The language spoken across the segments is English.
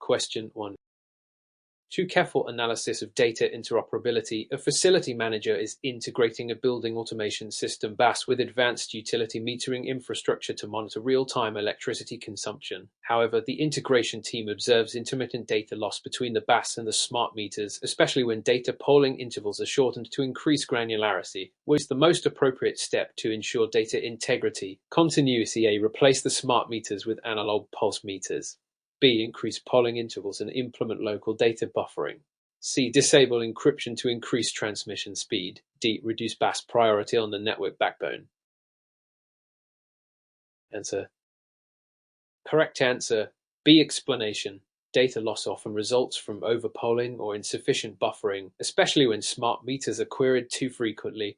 Question 1. To careful analysis of data interoperability, a facility manager is integrating a building automation system BAS with advanced utility metering infrastructure to monitor real-time electricity consumption. However, the integration team observes intermittent data loss between the BAS and the smart meters, especially when data polling intervals are shortened to increase granularity. What is the most appropriate step to ensure data integrity? Continuity A. Replace the smart meters with analog pulse meters. B. Increase polling intervals and implement local data buffering. C. Disable encryption to increase transmission speed. D. Reduce BAS priority on the network backbone. Answer. Correct answer. B. Explanation. Data loss often results from overpolling or insufficient buffering, especially when smart meters are queried too frequently.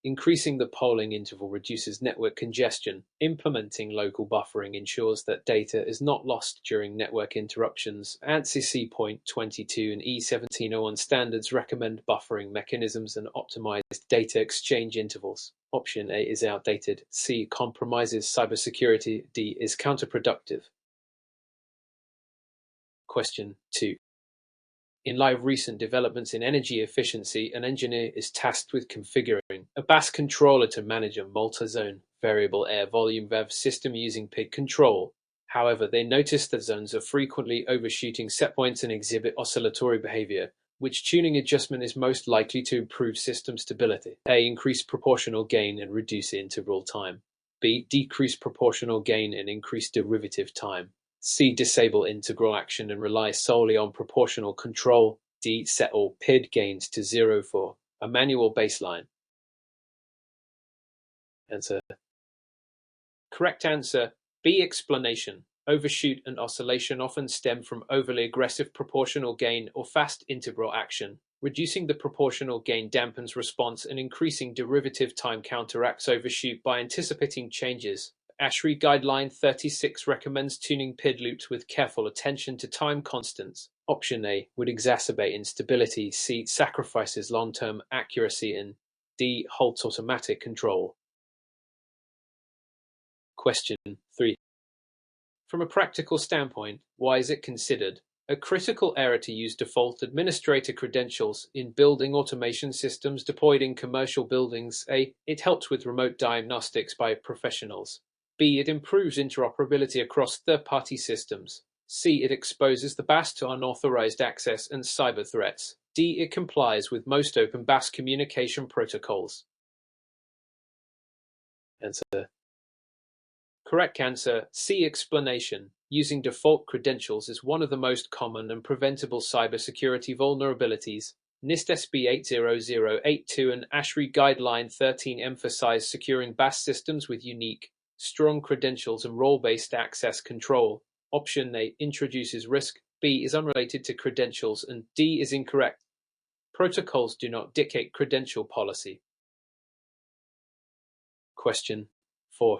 Increasing the polling interval reduces network congestion. Implementing local buffering ensures that data is not lost during network interruptions. ANSI C.22 and E1701 standards recommend buffering mechanisms and optimized data exchange intervals. Option A is outdated. C. Compromises cybersecurity. D. Is counterproductive. Question 2. In light of recent developments in energy efficiency, an engineer is tasked with configuring a BAS controller to manage a multi-zone variable air volume VAV system using PID control. However, they notice that zones are frequently overshooting set points and exhibit oscillatory behavior. Which tuning adjustment is most likely to improve system stability? A. Increase proportional gain and reduce interval time. B. Decrease proportional gain and increase derivative time. C. Disable integral action and rely solely on proportional control. D. Set all PID gains to 0 for a manual baseline. Answer. Correct answer. B. Explanation. Overshoot and oscillation often stem from overly aggressive proportional gain or fast integral action. Reducing the proportional gain dampens response, and increasing derivative time counteracts overshoot by anticipating changes. HRConquer Guideline 36 recommends tuning PID loops with careful attention to time constants. Option A would exacerbate instability. C. Sacrifices long-term accuracy. And D. Halts automatic control. Question 3. From a practical standpoint, why is it considered a critical error to use default administrator credentials in building automation systems deployed in commercial buildings? A. It helps with remote diagnostics by professionals. B. It improves interoperability across third-party systems. C. It exposes the BAS to unauthorized access and cyber threats. D. It complies with most open BAS communication protocols. Answer. Correct answer. C. Explanation. Using default credentials is one of the most common and preventable cybersecurity vulnerabilities. NIST SB 80082 and HRConquer Guideline 13 emphasize securing BAS systems with unique, strong credentials and role-based access control. Option A introduces risk, B is unrelated to credentials, and D is incorrect. Protocols do not dictate credential policy. Question 4.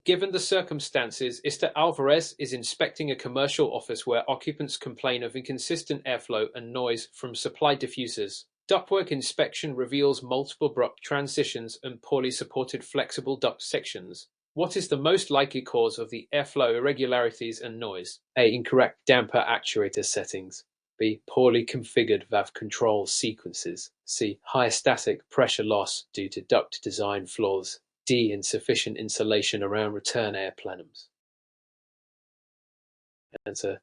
Given the circumstances, Mr. Alvarez is inspecting a commercial office where occupants complain of inconsistent airflow and noise from supply diffusers. Ductwork inspection reveals multiple abrupt transitions and poorly supported flexible duct sections. What is the most likely cause of the airflow irregularities and noise? A. Incorrect damper actuator settings. B. Poorly configured valve control sequences. C. High static pressure loss due to duct design flaws. D. Insufficient insulation around return air plenums. Answer.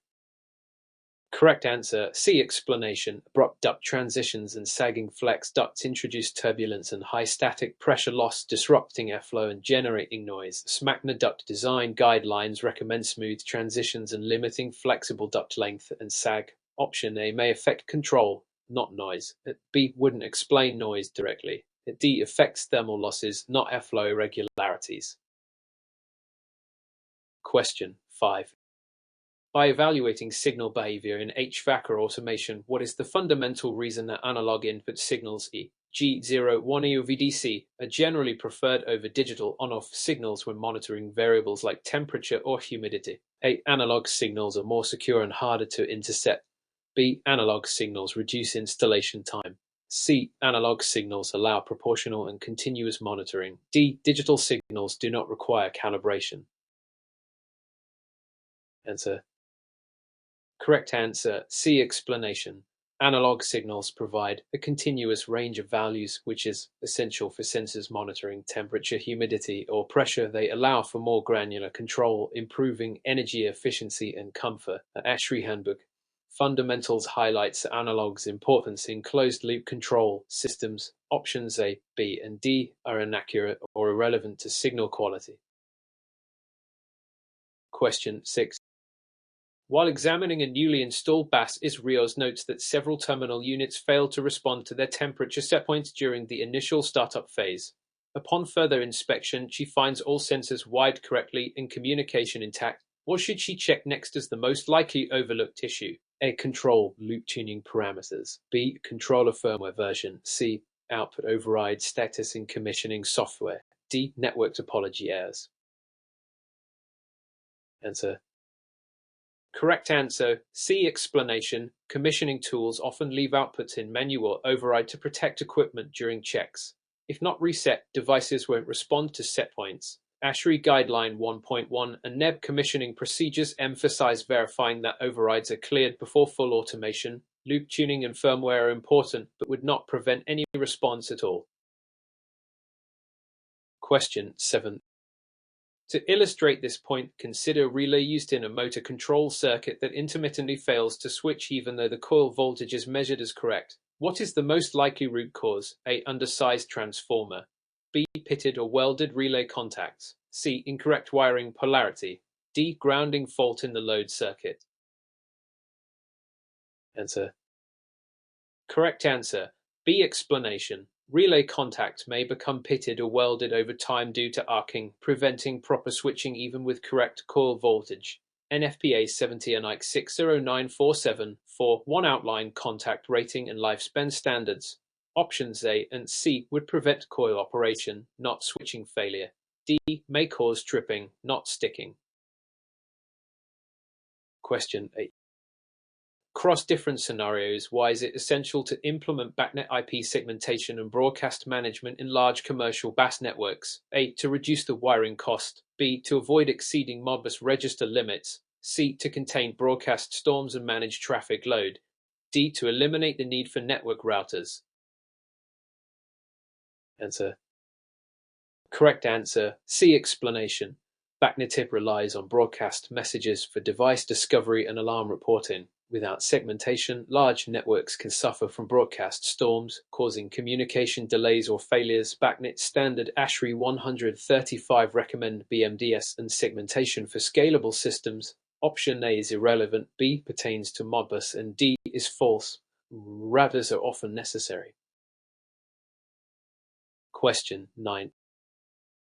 Correct answer. C. Explanation. Abrupt duct transitions and sagging flex ducts introduce turbulence and high static pressure loss, disrupting airflow and generating noise. SMACNA duct design guidelines recommend smooth transitions and limiting flexible duct length and sag. Option A may affect control, not noise. B wouldn't explain noise directly. D affects thermal losses, not airflow irregularities. Question 5. By evaluating signal behavior in HVACR automation, what is the fundamental reason that analog input signals E.G.0, 1E or VDC are generally preferred over digital on-off signals when monitoring variables like temperature or humidity? A. Analog signals are more secure and harder to intercept. B. Analog signals reduce installation time. C. Analog signals allow proportional and continuous monitoring. D. Digital signals do not require calibration. Answer. Correct answer, C. Explanation. Analog signals provide a continuous range of values, which is essential for sensors monitoring temperature, humidity, or pressure. They allow for more granular control, improving energy efficiency and comfort. The ASHRAE Handbook Fundamentals highlights analog's importance in closed-loop control systems. Options A, B, and D are inaccurate or irrelevant to signal quality. Question 6. While examining a newly installed BAS, Rios notes that several terminal units failed to respond to their temperature set points during the initial startup phase. Upon further inspection, she finds all sensors wired correctly and communication intact. What should she check next as the most likely overlooked issue? A. Control loop tuning parameters. B. Controller firmware version. C. Output override status in commissioning software. D. Network topology errors. Answer. Correct answer, C. Explanation. Commissioning tools often leave outputs in menu or override to protect equipment during checks. If not reset, devices won't respond to set points. ASHRAE Guideline 1.1 and NEB commissioning procedures emphasize verifying that overrides are cleared before full automation. Loop tuning and firmware are important, but would not prevent any response at all. Question 7. To illustrate this point, consider a relay used in a motor control circuit that intermittently fails to switch even though the coil voltage is measured as correct. What is the most likely root cause? A. Undersized transformer. B. Pitted or welded relay contacts. C. Incorrect wiring polarity. D. Grounding fault in the load circuit. Answer. Correct answer, B. Explanation. Relay contacts may become pitted or welded over time due to arcing, preventing proper switching even with correct coil voltage. NFPA 70 and IC 60947 for 1 outline contact rating and lifespan standards. Options A and C would prevent coil operation, not switching failure. D may cause tripping, not sticking. Question 8. Across different scenarios, why is it essential to implement BACnet IP segmentation and broadcast management in large commercial BAS networks? A. To reduce the wiring cost. B. To avoid exceeding Modbus register limits. C. To contain broadcast storms and manage traffic load. D. To eliminate the need for network routers. Answer. Correct answer, C. Explanation. BACnet relies on broadcast messages for device discovery and alarm reporting. Without segmentation, large networks can suffer from broadcast storms, causing communication delays or failures. BACnet standard ASHRAE 135 recommend BMDS and segmentation for scalable systems. Option A is irrelevant, B pertains to Modbus, and D is false. Routers are often necessary. Question 9.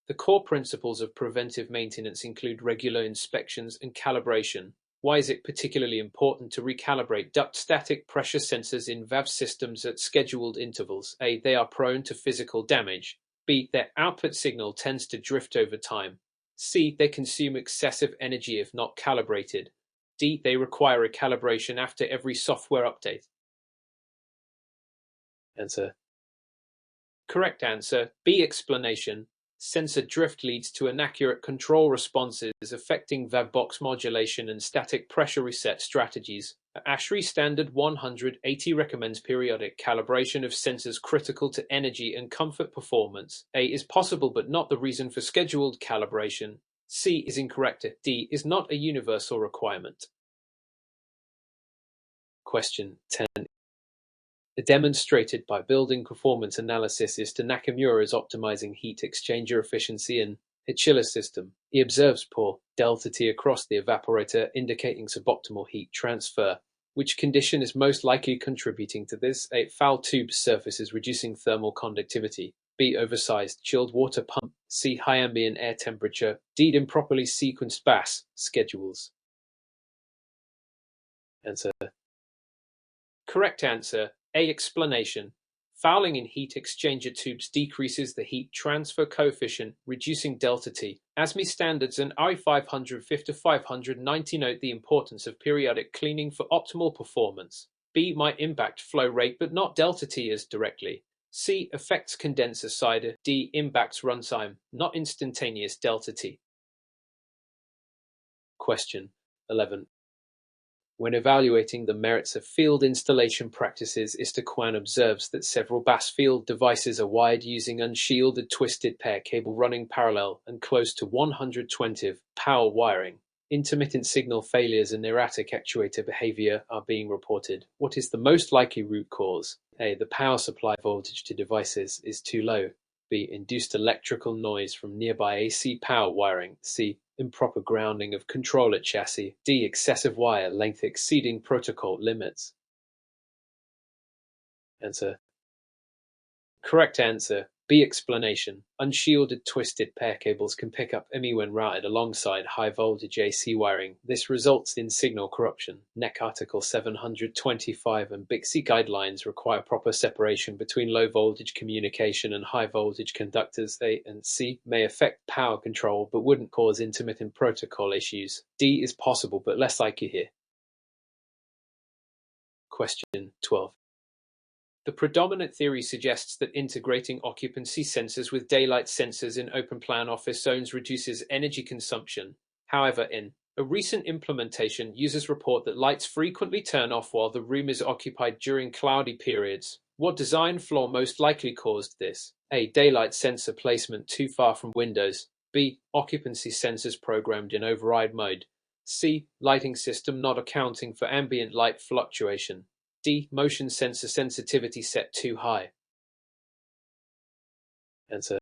The core principles of preventive maintenance include regular inspections and calibration. Why is it particularly important to recalibrate duct static pressure sensors in VAV systems at scheduled intervals? A. They are prone to physical damage. B. Their output signal tends to drift over time. C. They consume excessive energy if not calibrated. D. They require a calibration after every software update. Answer. Correct answer, B. Explanation. Sensor drift leads to inaccurate control responses affecting VAV box modulation and static pressure reset strategies. ASHRAE Standard 180 recommends periodic calibration of sensors critical to energy and comfort performance. A is possible but not the reason for scheduled calibration. C is incorrect. D is not a universal requirement. Question 10. Demonstrated by building performance analysis is to Nakamura's optimizing heat exchanger efficiency in a chiller system. He observes poor delta T across the evaporator, indicating suboptimal heat transfer. Which condition is most likely contributing to this? A. Foul tube surfaces reducing thermal conductivity. B. Oversized chilled water pump. C. High ambient air temperature. D. Improperly sequenced BAS schedules. Answer. Correct answer, A. Explanation. Fouling in heat exchanger tubes decreases the heat transfer coefficient, reducing delta T. ASME standards and I500-590 note the importance of periodic cleaning for optimal performance. B. Might impact flow rate but not delta T as directly. C. Affects condenser side. D. Impacts runtime, not instantaneous delta T. Question 11. When evaluating the merits of field installation practices, Istaquan observes that several BAS field devices are wired using unshielded twisted pair cable running parallel and close to 120 power wiring. Intermittent signal failures and erratic actuator behavior are being reported. What is the most likely root cause? A. The power supply voltage to devices is too low. B. Induced electrical noise from nearby AC power wiring. C. Improper grounding of controller chassis. D. Excessive wire length exceeding protocol limits. Answer. Correct answer. B. Explanation. Unshielded twisted pair cables can pick up ME when routed alongside high voltage AC wiring. This results in signal corruption. NEC Article 725 and BICSI guidelines require proper separation between low voltage communication and high voltage conductors. A and C may affect power control but wouldn't cause intermittent protocol issues. D is possible but less likely here. Question 12. The predominant theory suggests that integrating occupancy sensors with daylight sensors in open-plan office zones reduces energy consumption. However, in a recent implementation, users report that lights frequently turn off while the room is occupied during cloudy periods. What design flaw most likely caused this? A. Daylight sensor placement too far from windows. B. Occupancy sensors programmed in override mode. C. Lighting system not accounting for ambient light fluctuation. D. Motion sensor sensitivity set too high. Answer.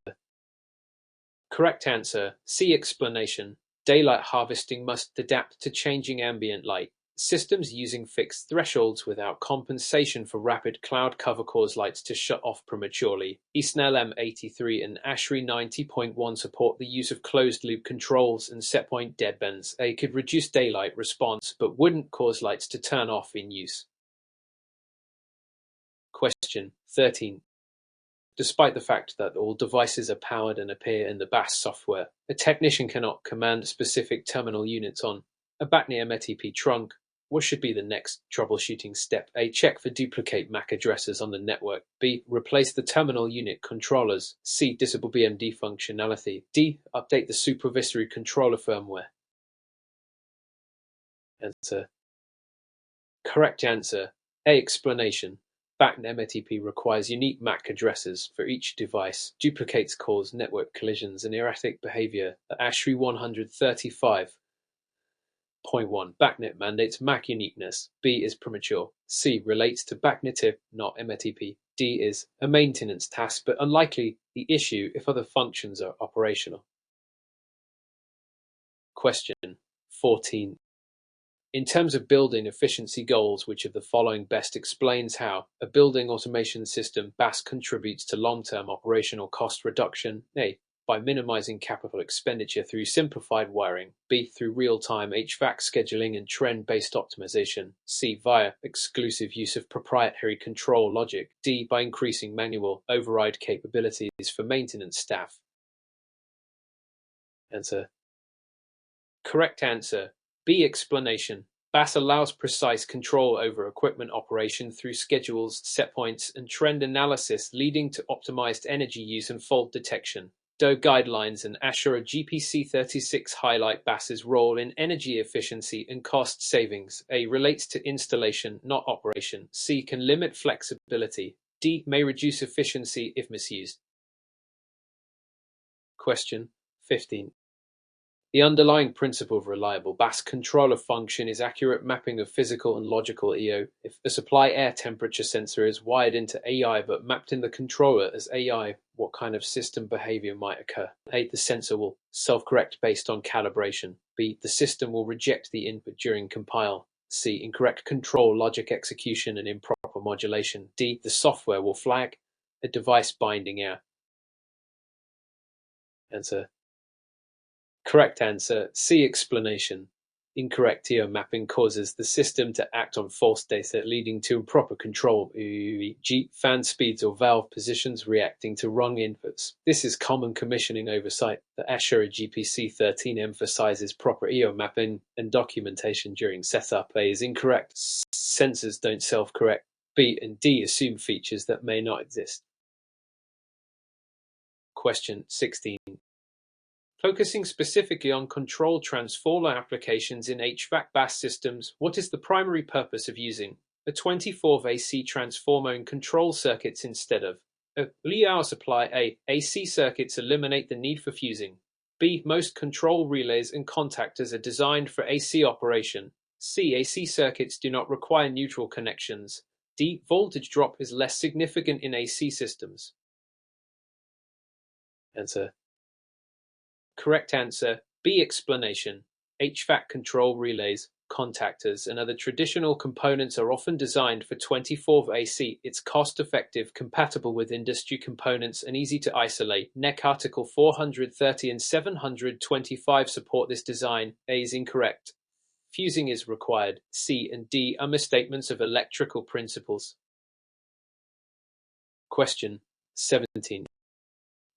Correct answer. C. Explanation. Daylight harvesting must adapt to changing ambient light. Systems using fixed thresholds without compensation for rapid cloud cover cause lights to shut off prematurely. ESNL M83 and ASHRAE 90.1 support the use of closed-loop controls and setpoint deadbands. A could reduce daylight response but wouldn't cause lights to turn off in use. Question 13. Despite the fact that all devices are powered and appear in the BAS software, a technician cannot command specific terminal units on a BACnet METP trunk. What should be the next troubleshooting step? A. Check for duplicate MAC addresses on the network. B. Replace the terminal unit controllers. C. Disable BMD functionality. D. Update the supervisory controller firmware. Answer. Correct answer. A. Explanation. BACnet METP requires unique MAC addresses for each device. Duplicates cause network collisions and erratic behavior. ASHRAE 135.1. BACnet mandates MAC uniqueness. B is premature. C relates to BACnet, not METP. D is a maintenance task, but unlikely the issue if other functions are operational. Question 14. In terms of building efficiency goals, which of the following best explains how a building automation system BAS contributes to long-term operational cost reduction? A. By minimizing capital expenditure through simplified wiring. B. Through real-time HVAC scheduling and trend-based optimization. C. Via exclusive use of proprietary control logic. D. By increasing manual override capabilities for maintenance staff. Answer. Correct answer. B. Explanation. BAS allows precise control over equipment operation through schedules, setpoints, and trend analysis, leading to optimized energy use and fault detection. DOE guidelines and ASHRAE GPC 36 highlight BAS's role in energy efficiency and cost savings. A. Relates to installation, not operation. C. Can limit flexibility. D. May reduce efficiency if misused. Question 15. The underlying principle of reliable BAS controller function is accurate mapping of physical and logical EO. If a supply air temperature sensor is wired into AI but mapped in the controller as AI, what kind of system behavior might occur? A. The sensor will self-correct based on calibration. B. The system will reject the input during compile. C. Incorrect control logic execution and improper modulation. D. The software will flag a device binding error. Answer. Correct answer. C. Explanation. Incorrect EO mapping causes the system to act on false data, leading to improper control, e.g. fan speeds or valve positions reacting to wrong inputs. This is common commissioning oversight. The ASHRAE GPC 13 emphasizes proper EO mapping and documentation during setup. A is incorrect. Sensors don't self-correct. B and D assume features that may not exist. Question 16. Focusing specifically on control transformer applications in HVAC BAS systems, what is the primary purpose of using a 24V AC transformer in control circuits instead of a Li-hour supply? A. AC circuits eliminate the need for fusing. B. Most control relays and contactors are designed for AC operation. C. AC circuits do not require neutral connections. D. Voltage drop is less significant in AC systems. Answer. Correct answer, B. Explanation. HVAC control relays, contactors, and other traditional components are often designed for 24V AC. It's cost-effective, compatible with industry components, and easy to isolate. NEC Article 430 and 725 support this design. A is incorrect. Fusing is required. C and D are misstatements of electrical principles. Question 17.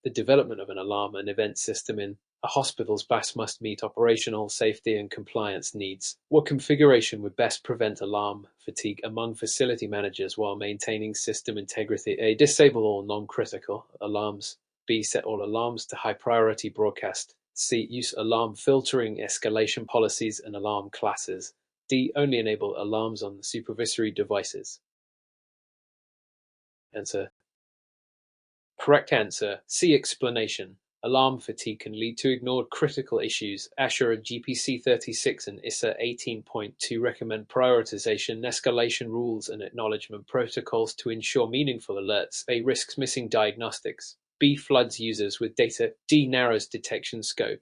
The development of an alarm and event system in a hospital's BAS must meet operational safety and compliance needs. What configuration would best prevent alarm fatigue among facility managers while maintaining system integrity? A. Disable all non-critical alarms. B. Set all alarms to high priority broadcast. C. Use alarm filtering, escalation policies, and alarm classes. D. Only enable alarms on the supervisory devices. Answer. Correct answer, C. Explanation. Alarm fatigue can lead to ignored critical issues. ASHA GPC 36 and ISA 18.2 recommend prioritization, escalation rules, and acknowledgement protocols to ensure meaningful alerts. A. Risks missing diagnostics. B. Floods users with data. D. Narrows detection scope.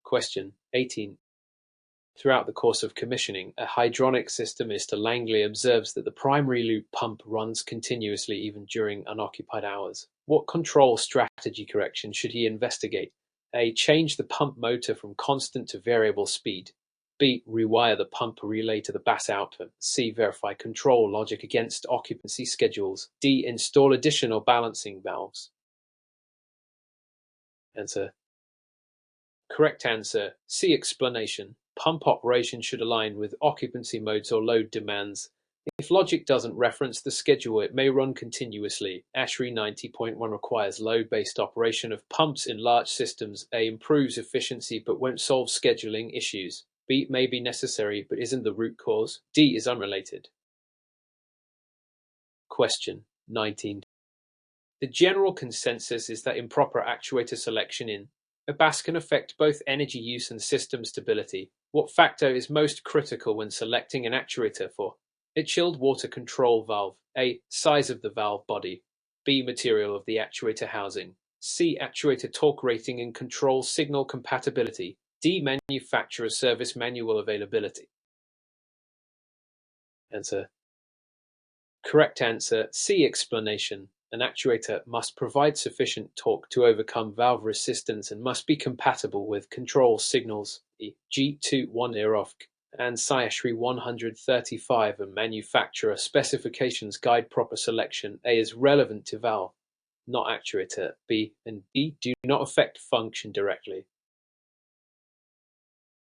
Question 18. Throughout the course of commissioning, a hydronic system, Mr. Langley observes that the primary loop pump runs continuously even during unoccupied hours. What control strategy correction should he investigate? A. Change the pump motor from constant to variable speed. B. Rewire the pump relay to the BAS output. C. Verify control logic against occupancy schedules. D. Install additional balancing valves. Answer. Correct answer, C. Explanation. Pump operation should align with occupancy modes or load demands. If logic doesn't reference the schedule, it may run continuously. ASHRAE 90.1 requires load-based operation of pumps in large systems. A. Improves efficiency but won't solve scheduling issues. B. May be necessary but isn't the root cause. D. Is unrelated. Question 19. The general consensus is that improper actuator selection in a BAS can affect both energy use and system stability. What factor is most critical when selecting an actuator for a chilled water control valve? A. Size of the valve body. B. Material of the actuator housing. C. Actuator torque rating and control signal compatibility. D. Manufacturer service manual availability. Answer. Correct answer, C. Explanation. An actuator must provide sufficient torque to overcome valve resistance and must be compatible with control signals G21 and ASHRAE 135 and manufacturer specifications guide proper selection. A is relevant to valve, not actuator. B and D do not affect function directly.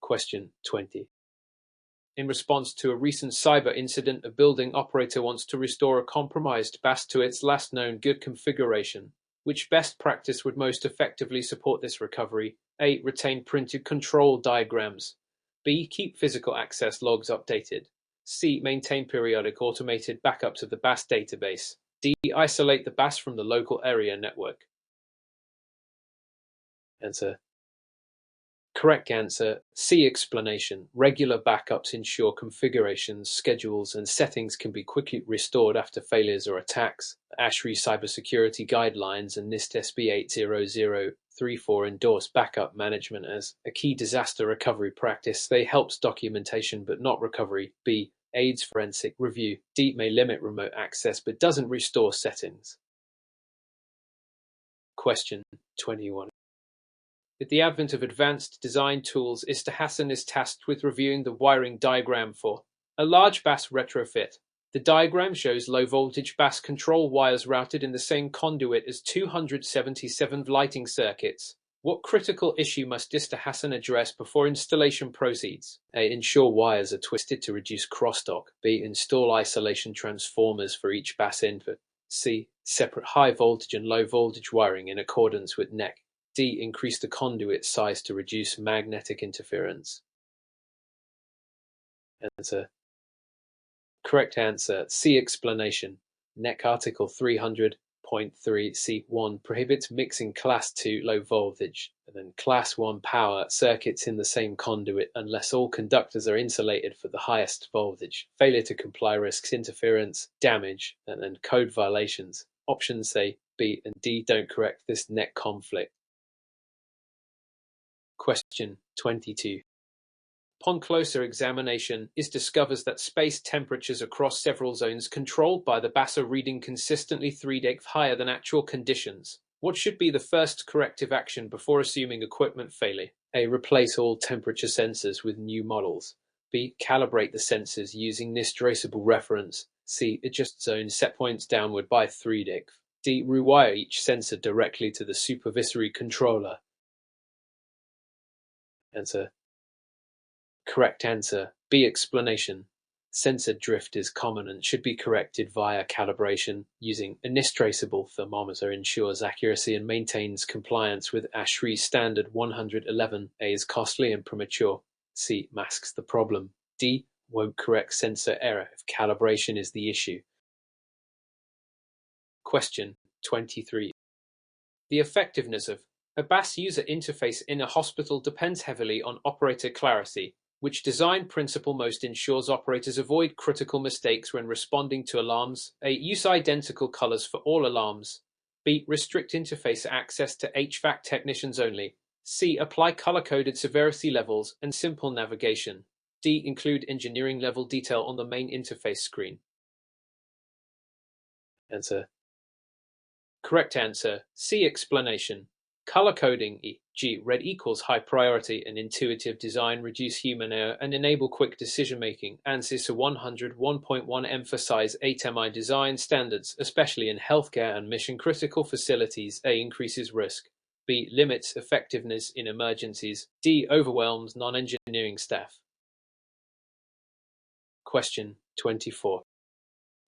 Question 20. In response to a recent cyber incident, a building operator wants to restore a compromised BAS to its last known good configuration. Which best practice would most effectively support this recovery? A. Retain printed control diagrams. B. Keep physical access logs updated. C. Maintain periodic automated backups of the BAS database. D. Isolate the BAS from the local area network. Answer. Correct answer, C. Explanation. Regular backups ensure configurations, schedules, and settings can be quickly restored after failures or attacks. ASHRAE Cybersecurity Guidelines and NIST SB 80034 endorse backup management as a key disaster recovery practice. They helps documentation but not recovery. B. Aids forensic review. D. May limit remote access but doesn't restore settings. Question 21. With the advent of advanced design tools, Mr. Hassan is tasked with reviewing the wiring diagram for a large BAS retrofit. The diagram shows low-voltage BAS control wires routed in the same conduit as 277 lighting circuits. What critical issue must Mr. Hassan address before installation proceeds? A. Ensure wires are twisted to reduce crosstalk. B. Install isolation transformers for each BAS input. C. Separate high-voltage and low-voltage wiring in accordance with NEC. D. Increase the conduit size to reduce magnetic interference. Answer. Correct answer. C. Explanation. NEC Article 300.3 C1 prohibits mixing Class 2 low voltage and then Class 1 power circuits in the same conduit unless all conductors are insulated for the highest voltage. Failure to comply risks interference, damage, and then code violations. Options A, B, and D don't correct this NEC conflict. Question 22. Upon closer examination, it discovers that space temperatures across several zones controlled by the BAS are reading consistently 3 degrees higher than actual conditions. What should be the first corrective action before assuming equipment failure? A. Replace all temperature sensors with new models. B. Calibrate the sensors using NIST traceable reference. C. Adjust zone set points downward by 3 degrees. D. Rewire each sensor directly to the supervisory controller. Answer. Correct answer. B. Explanation. Sensor drift is common and should be corrected via calibration. Using a NIST traceable thermometer ensures accuracy and maintains compliance with ASHRAE standard 111. A is costly and premature. C. Masks the problem. D. Won't correct sensor error if calibration is the issue. Question 23. The effectiveness of a BAS user interface in a hospital depends heavily on operator clarity, which design principle most ensures operators avoid critical mistakes when responding to alarms. A. Use identical colors for all alarms. B. Restrict interface access to HVAC technicians only. C. Apply color-coded severity levels and simple navigation. D. Include engineering level detail on the main interface screen. Answer. Correct answer. C. Explanation. Color coding, e.g. red equals high priority and intuitive design reduce human error and enable quick decision making. ANSYS 101.1 emphasize 8MI design standards, especially in healthcare and mission critical facilities. A. Increases risk. B. Limits effectiveness in emergencies. D. Overwhelms non-engineering staff. Question 24.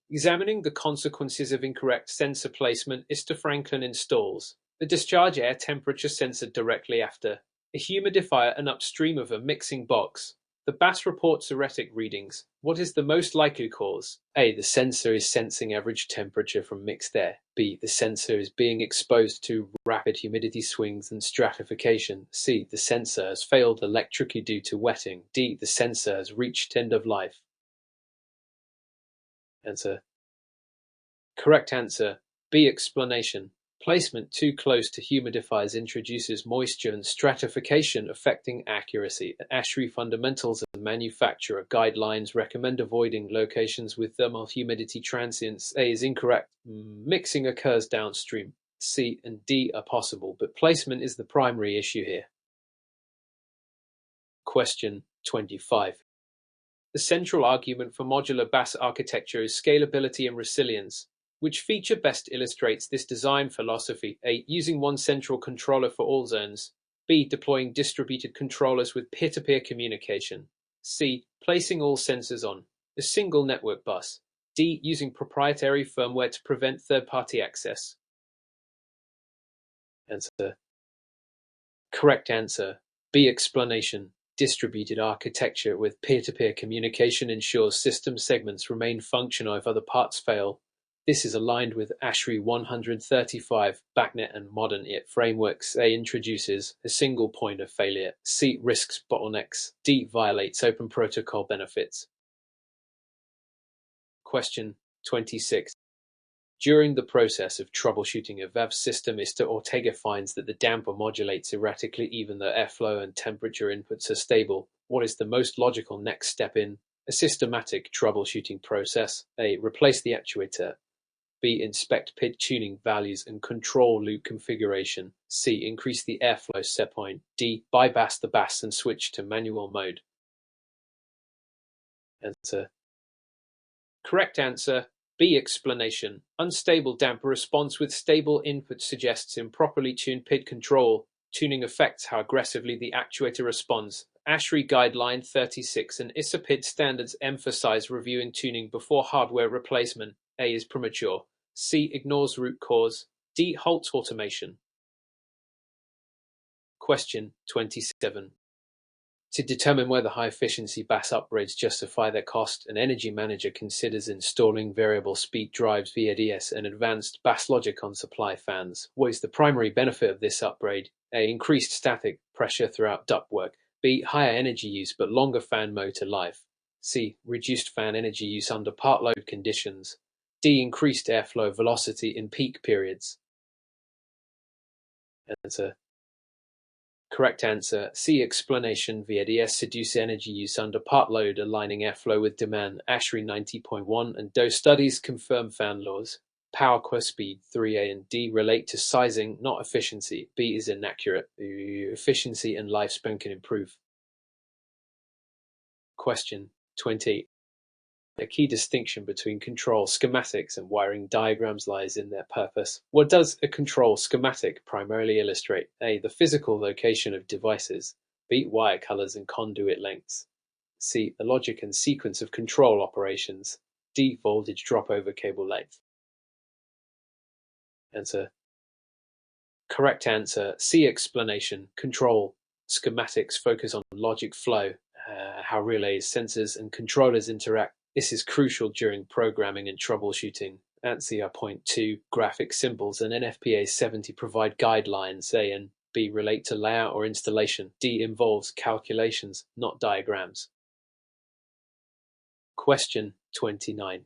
Examining the consequences of incorrect sensor placement, Mr. Franklin installs the discharge air temperature sensor directly after a humidifier and upstream of a mixing box. The BAS reports erratic readings. What is the most likely cause? A. The sensor is sensing average temperature from mixed air. B. The sensor is being exposed to rapid humidity swings and stratification. C. The sensor has failed electrically due to wetting. D. The sensor has reached end of life. Answer. Correct answer. B. Explanation. Placement too close to humidifiers introduces moisture and stratification affecting accuracy. ASHRAE fundamentals and manufacturer guidelines recommend avoiding locations with thermal humidity transients. A is incorrect. Mixing occurs downstream. C and D are possible, but placement is the primary issue here. Question 25. The central argument for modular BAS architecture is scalability and resilience. Which feature best illustrates this design philosophy? A. Using one central controller for all zones. B. Deploying distributed controllers with peer-to-peer communication. C. Placing all sensors on a single network bus. D. Using proprietary firmware to prevent third-party access. Answer. Correct answer. B. Explanation. Distributed architecture with peer-to-peer communication ensures system segments remain functional if other parts fail. This is aligned with ASHRAE 135, BACnet and modern IT frameworks. A. Introduces a single point of failure. C. Risks bottlenecks. D. Violates open protocol benefits. Question 26. During the process of troubleshooting a VAV system, Mr. Ortega finds that the damper modulates erratically even though airflow and temperature inputs are stable. What is the most logical next step in a systematic troubleshooting process? A. Replace the actuator. B. Inspect PID tuning values and control loop configuration. C. Increase the airflow set point. D. Bypass the BAS and switch to manual mode. Answer. Correct answer. B. Explanation. Unstable damper response with stable input suggests improperly tuned PID control. Tuning affects how aggressively the actuator responds. ASHRAE Guideline 36 and ISA PID standards emphasize reviewing tuning before hardware replacement. A is premature. C. Ignores root cause. D. Halts automation. Question 27. To determine whether high-efficiency BAS upgrades justify their cost, an energy manager considers installing variable speed drives VADS and advanced BAS logic on supply fans. What is the primary benefit of this upgrade? A. Increased static pressure throughout ductwork. B. Higher energy use but longer fan motor life. C. Reduced fan energy use under part load conditions. D. Increased airflow velocity in peak periods. Answer. Correct answer. C. Explanation. VADS reduce energy use under part load, aligning airflow with demand. ASHRAE 90.1 and DOE studies confirm fan laws. PowerQuest speed 3A and D relate to sizing, not efficiency. B is inaccurate. Efficiency and lifespan can improve. Question 20. A key distinction between control schematics and wiring diagrams lies in their purpose. What does a control schematic primarily illustrate? A. The physical location of devices. B. Wire colors and conduit lengths. C. The logic and sequence of control operations. D. Voltage drop over cable length. Answer. Correct answer. C. Explanation. Control schematics focus on logic flow, how relays, sensors, and controllers interact. This is crucial during programming and troubleshooting. ANSI point 2 graphic symbols and NFPA 70 provide guidelines. A and B relate to layout or installation. D involves calculations, not diagrams. Question 29.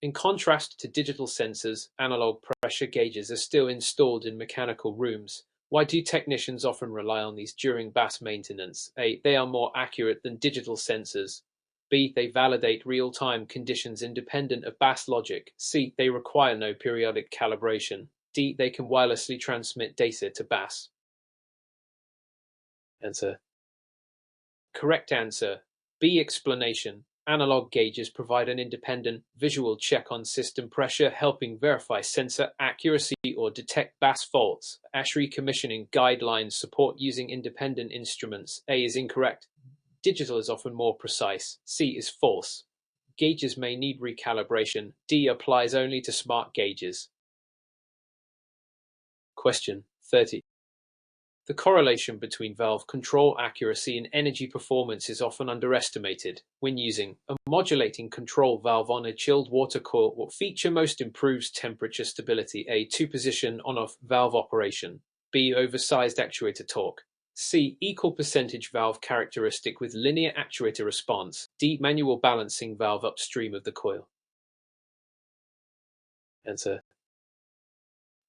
In contrast to digital sensors, analog pressure gauges are still installed in mechanical rooms. Why do technicians often rely on these during BAS maintenance? A. They are more accurate than digital sensors. B. They validate real-time conditions independent of BAS logic. C. They require no periodic calibration. D. They can wirelessly transmit data to BAS. Answer. Correct answer. B. Explanation. Analog gauges provide an independent visual check on system pressure, helping verify sensor accuracy or detect BAS faults. ASHRAE commissioning guidelines support using independent instruments. A is incorrect. Digital is often more precise. C is false. Gauges may need recalibration. D applies only to smart gauges. Question 30. The correlation between valve control accuracy and energy performance is often underestimated. When using a modulating control valve on a chilled water coil, what feature most improves temperature stability? A. Two-position on-off valve operation. B. Oversized actuator torque. C. Equal percentage valve characteristic with linear actuator response. D. Manual balancing valve upstream of the coil. Answer.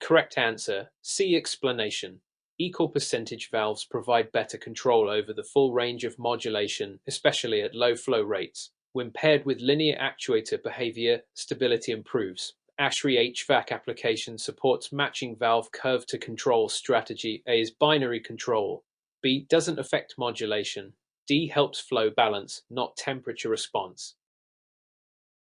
Correct answer. C. Explanation. Equal percentage valves provide better control over the full range of modulation, especially at low flow rates. When paired with linear actuator behavior, stability improves. ASHRAE HVAC application supports matching valve curve to control strategy. A is binary control. B doesn't affect modulation. D helps flow balance, not temperature response.